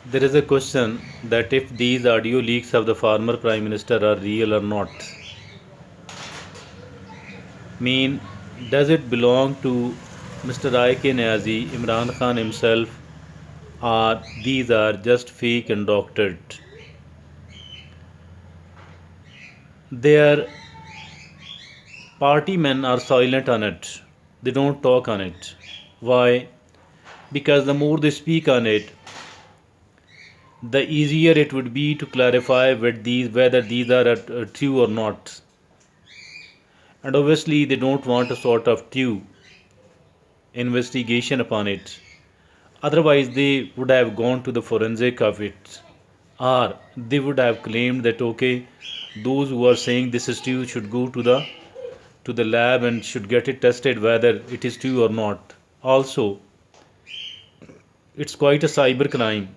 There is a question that if these audio leaks of the former Prime Minister are real or not. Mean, does it belong to Mr. NIAZI, Imran Khan himself, or these are just fake and doctored? Their party men are silent on it. They don't talk on it. Why? Because the more they speak on it, the easier it would be to clarify whether these are true or not. And obviously, they don't want a sort of true investigation upon it. Otherwise, they would have gone to the forensic of it, or they would have claimed that okay, those who are saying this is true should go to the lab and should get it tested whether it is true or not. Also, it's quite a cyber crime.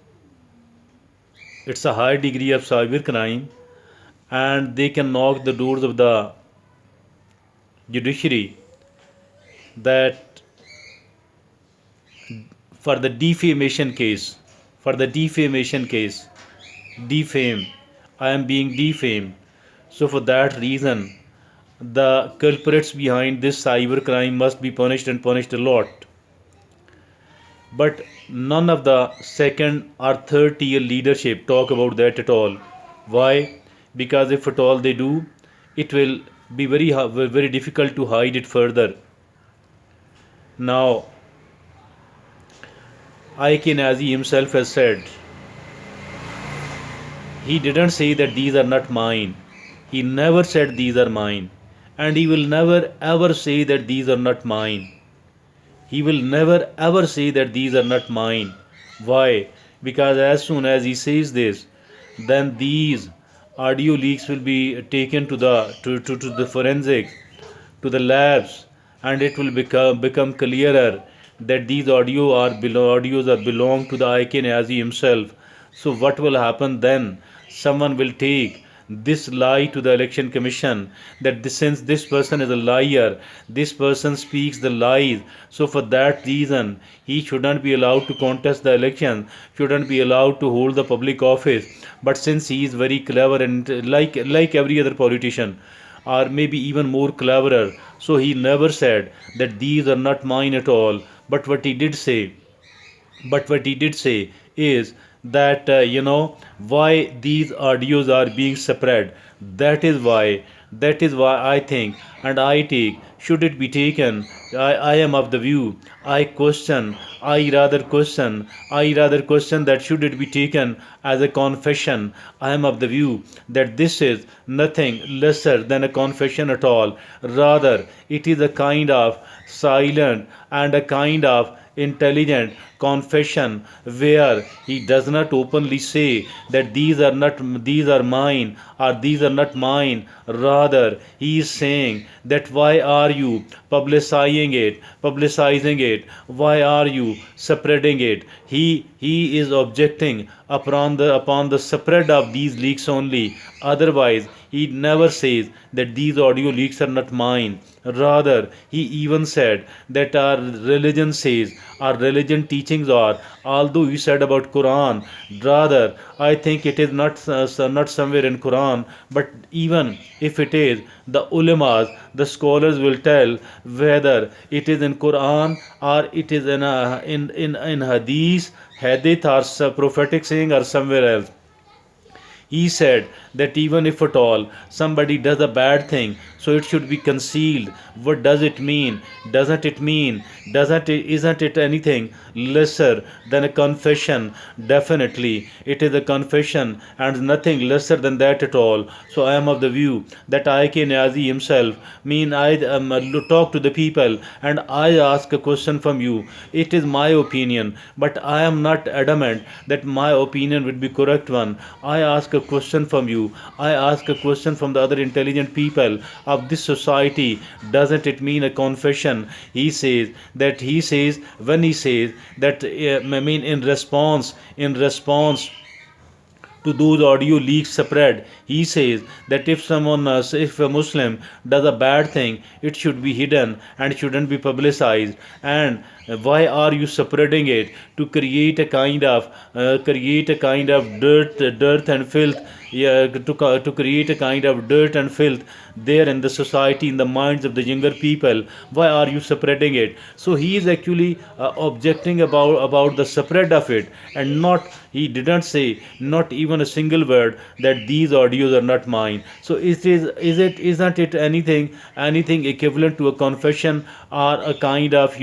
It's a high degree of cyber crime, and they can knock the doors of the judiciary that for the defamation case, for the defamation case, defame, I am being defamed. So for that reason, the culprits behind this cyber crime must be punished and punished a lot. But none of the second or third tier leadership talk about that at all. Why? Because if at all they do, it will be very difficult to hide it further. Now, IK Nazi himself has said he didn't say that these are not mine. He never said these are mine. And he will never ever say that these are not mine. He will never ever say that these are not mine. Why? Because as soon as he says this, then these audio leaks will be taken to the forensics, to the labs, and it will become clearer that these audios are belong to the IK Nazi himself. So what will happen then? Someone will take this lie to the election commission that since this person is a liar, this person speaks the lies, so for that reason he shouldn't be allowed to contest the election, shouldn't be allowed to hold the public office. But since he is very clever and like every other politician, or maybe even more cleverer, so he never said that these are not mine at all. But what he did say is that why these audios are being spread. That is why I think and I take, should it be taken, I am of the view, I rather question that should it be taken as a confession. I am of the view that this is nothing lesser than a confession at all. Rather, it is a kind of silent and a kind of intelligent confession where he does not openly say that these are mine or these are not mine. Rather, he is saying that why are you publicizing it, why are you spreading it. He is objecting upon the spread of these leaks only. Otherwise, he never says that these audio leaks are not mine. Rather, he even said that our religion says, our religion teachings are, although he said about Quran, rather, I think it is not somewhere in Quran, but even if it is, the ulamas, the scholars will tell whether it is in Quran or it is in hadith or prophetic saying or somewhere else. He said that even if at all somebody does a bad thing, so it should be concealed. What does it mean? Doesn't it mean? Isn't it anything lesser than a confession? Definitely, it is a confession and nothing lesser than that at all. So I am of the view that IK Nazi himself, I talk to the people and I ask a question from you. It is my opinion, but I am not adamant that my opinion would be correct one. I ask a question from you. I ask a question from the other intelligent people of this society. Doesn't it mean a confession? He says when he says that in response to those audio leaks spread. He says that if a Muslim does a bad thing, it should be hidden and shouldn't be publicized. And Why are you spreading it to create a kind of dirt and filth? Yeah, to create a kind of dirt and filth there in the society, in the minds of the younger people. Why are you spreading it? So he is actually objecting about the spread of it, and not, he didn't say not even a single word that these audios are not mine. So isn't it anything equivalent to a confession, or a kind of,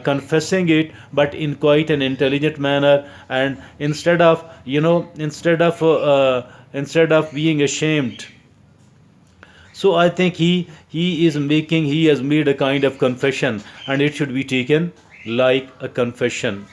confessing it, but in quite an intelligent manner, and instead of being ashamed. So I think he has made a kind of confession, and it should be taken like a confession.